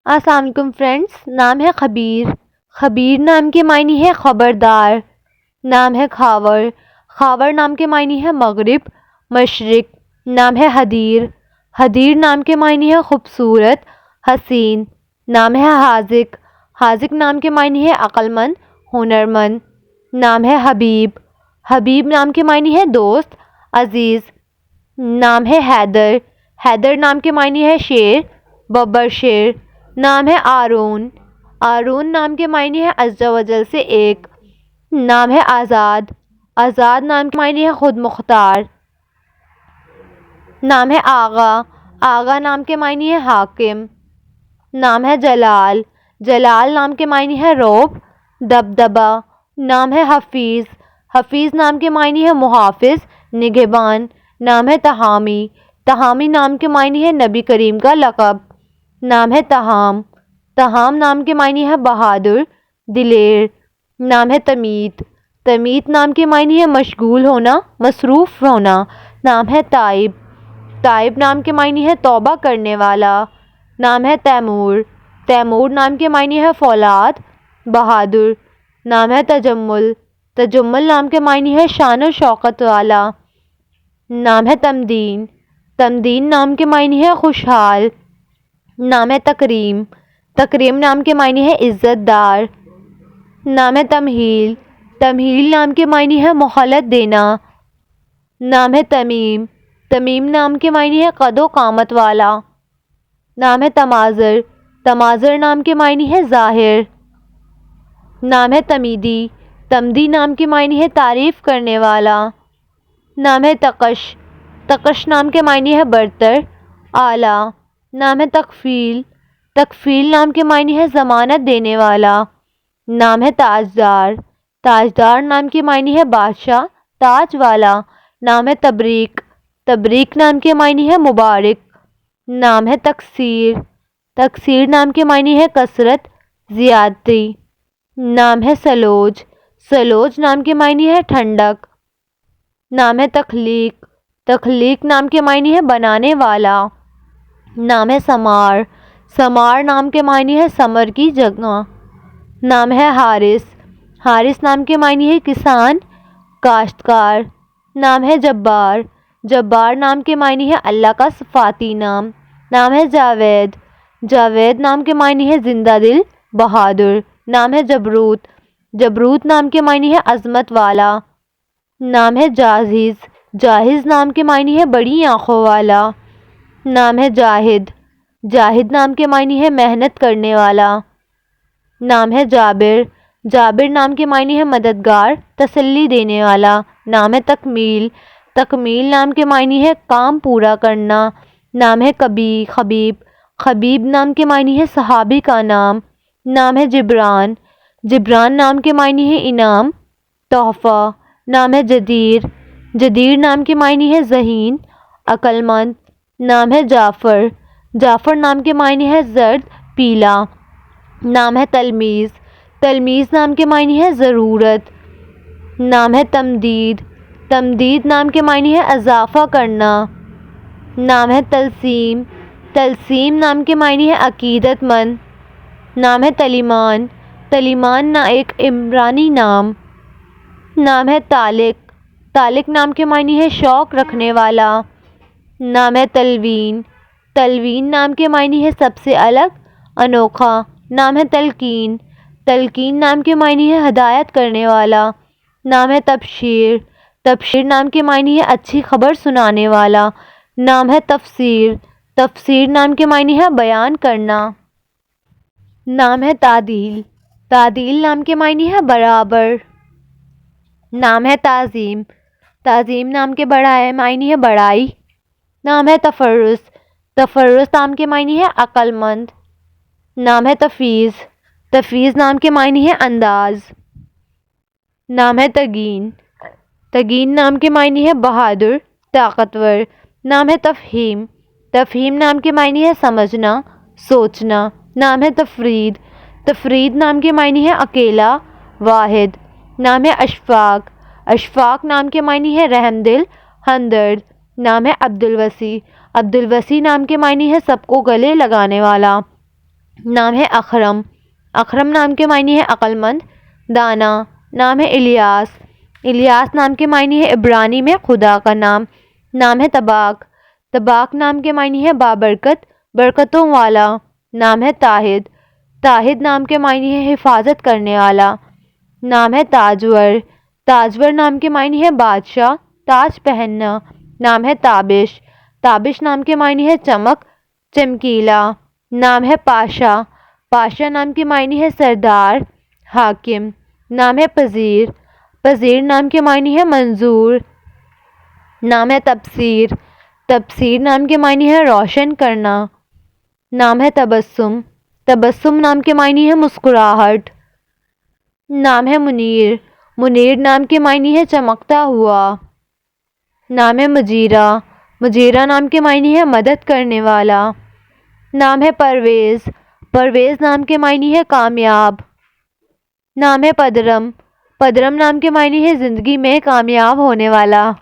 السلام علیکم فرینڈس، نام ہے خبیر۔ خبیر نام کے معنی ہے خبردار۔ نام ہے خاور۔ خاور نام کے معنی ہے مغرب، مشرق۔ نام ہے حدیر۔ حدیر نام کے معنی ہے خوبصورت، حسین۔ نام ہے حاذق۔ حاذق نام کے معنی ہے عقل مند، ہنرمند۔ نام ہے حبیب۔ حبیب نام کے معنی ہے دوست، عزیز۔ نام ہے حیدر۔ حیدر نام کے معنی ہے شیر، ببر شیر۔ نام ہے آرون۔ آرون نام کے معنی ہے عز و جل سے ایک۔ نام ہے آزاد۔ آزاد نام کے معنی ہے خود مختار۔ نام ہے آغا۔ آغا نام کے معنی ہے حاکم۔ نام ہے جلال۔ جلال نام کے معنی ہے رعب، دبدبہ۔ نام ہے حفیظ۔ حفیظ نام کے معنی ہے محافظ، نگہبان۔ نام ہے تہامی۔ تہامی نام کے معنی ہے نبی کریم کا لقب۔ نام ہے تہام۔ تہام نام کے معنی ہے بہادر، دلیر۔ نام ہے تمیت۔ تمیت نام کے معنی ہے مشغول ہونا، مصروف ہونا۔ نام ہے تائب۔ تائب نام کے معنی ہے توبہ کرنے والا۔ نام ہے تیمور۔ تیمور نام کے معنی ہے فولاد، بہادر۔ نام ہے تجمل۔ تجمل نام کے معنی ہے شان و شوکت والا۔ نام ہے تمدین۔ تمدین نام کے معنی ہے خوشحال۔ نام ہے تکریم۔ تکریم نام کے معنی ہے عزت دار۔ نام ہے تمہیل۔ تمہیل نام کے معنی ہے مہلت دینا۔ نام ہے تمیم۔ تمیم نام کے معنی ہے قد و قامت والا۔ نام ہے تماظر۔ تماظر نام کے معنی ہے ظاہر۔ نام ہے تمیدی۔ تمدی نام کے معنی ہے تعریف کرنے والا۔ نام ہے تقش۔ تقش نام کے معنی ہے برتر، اعلیٰ۔ نام ہے تکفیل۔ تکفیل نام کے معنی ہے ضمانت دینے والا۔ نام ہے تاجدار۔ تاجدار نام کے معنی ہے بادشاہ، تاج والا۔ نام ہے تبریک۔ تبریک نام کے معنی ہے مبارک۔ نام ہے تکثیر۔ تکثیر نام کے معنی ہے کثرت، زیادتی۔ نام ہے سلوج۔ سلوج نام کے معنی ہے ٹھنڈک۔ نام ہے تخلیق۔ تخلیق نام کے معنی ہے بنانے والا۔ نام ہے سمار۔ سمار نام کے معنی ہے ثمر کی جگہ۔ نام ہے حارث۔ حارث نام کے معنی ہے کسان، کاشتکار۔ نام ہے جبار۔ جبار نام کے معنی ہے اللہ کا صفاتی نام۔ نام ہے جاوید۔ جاوید نام کے معنی ہے زندہ دل، بہادر۔ نام ہے جبروت۔ جبروت نام کے معنی ہے عظمت والا۔ نام ہے جاہز۔ جاہز نام کے معنی ہے بڑی آنکھوں والا۔ نام ہے جاہد۔ جاہد نام کے معنی ہے محنت کرنے والا۔ نام ہے جابر۔ جابر نام کے معنی ہے مددگار، تسلی دینے والا۔ نام ہے تکمیل۔ تکمیل نام کے معنی ہے کام پورا کرنا۔ نام ہے خبیب۔ خبیب نام کے معنی ہے صحابی کا نام۔ نام ہے جبران۔ جبران نام کے معنی ہے انعام، تحفہ۔ نام ہے جدیر۔ جدیر نام کے معنی ہے ذہین، عقل مند۔ نام ہے جعفر۔ جعفر نام کے معنی ہے زرد، پیلا۔ نام ہے تلمیذ۔ تلمیذ نام کے معنی ہے ضرورت۔ نام ہے تمدید۔ تمدید نام کے معنی ہے اضافہ کرنا۔ نام ہے تلسیم۔ تلسیم نام کے معنی ہے عقیدت مند۔ نام ہے تلیمان۔ تلیمان ایک عبرانی نام۔ نام ہے طالق۔ طالق نام کے معنی ہے شوق رکھنے والا۔ نام ہے تلوین۔ تلوین نام کے معنی ہے سب سے الگ، انوکھا۔ نام ہے تلقین۔ تلقین نام کے معنی ہے ہدایت کرنے والا۔ نام ہے تبشیر۔ تبشیر نام کے معنی ہے اچھی خبر سنانے والا۔ نام ہے تفسیر۔ تفسیر نام کے معنی ہے بیان کرنا۔ نام ہے تعدیل۔ تعدیل نام کے معنی ہے برابر۔ نام ہے تعظیم۔ تعظیم نام کے معنی ہے بڑائی۔ نام ہے تفرس۔ تفرس نام کے معنی ہے عقل مند۔ نام ہے تفیض۔ تفیض نام کے معنی ہے انداز۔ نام ہے تگین۔ تگین نام کے معنی ہے بہادر، طاقتور۔ نام ہے تفہیم۔ تفہیم نام کے معنی ہے سمجھنا، سوچنا۔ نام ہے تفرید۔ تفرید نام کے معنی ہے اکیلا، واحد۔ نام ہے اشفاق۔ اشفاق نام کے معنی ہے رحم دل، ہمدرد۔ نام ہے عبدالوسیع۔ عبدالوسیع نام کے معنی ہے سب کو گلے لگانے والا۔ نام ہے اکرم، اکرم نام کے معنی ہے عقل مند۔ دانا، نام ہے الیاس، الیاس نام کے معنی ہے عبرانی میں خدا کا نام۔ نام ہے طباق، طباق نام کے معنی ہے بابرکت، برکتوں والا۔ نام ہے طاہد، طاہد نام کے معنی ہے حفاظت کرنے والا۔ نام ہے تاجور، تاجور نام کے معنی ہے بادشاہ، تاج پہننا۔ نام ہے تابش، تابش نام کے معنی ہے چمک، چمکیلا۔ نام ہے پاشا، پاشا نام کے معنی ہے سردار، حاکم۔ نام ہے پذیر، پذیر نام کے معنی ہے منظور۔ نام ہے تبصیر، تبصیر نام کے معنی ہے روشن کرنا۔ نام ہے تبسم، تبسم نام کے معنی ہے مسکراہٹ۔ نام ہے منیر، منیر نام کے معنی ہے چمکتا ہوا۔ نام ہے مجیرہ، مجیرہ نام کے معنی ہے مدد کرنے والا۔ نام ہے پرویز، پرویز نام کے معنی ہے کامیاب۔ نام ہے پدرم، پدرم نام کے معنی ہے زندگی میں کامیاب ہونے والا۔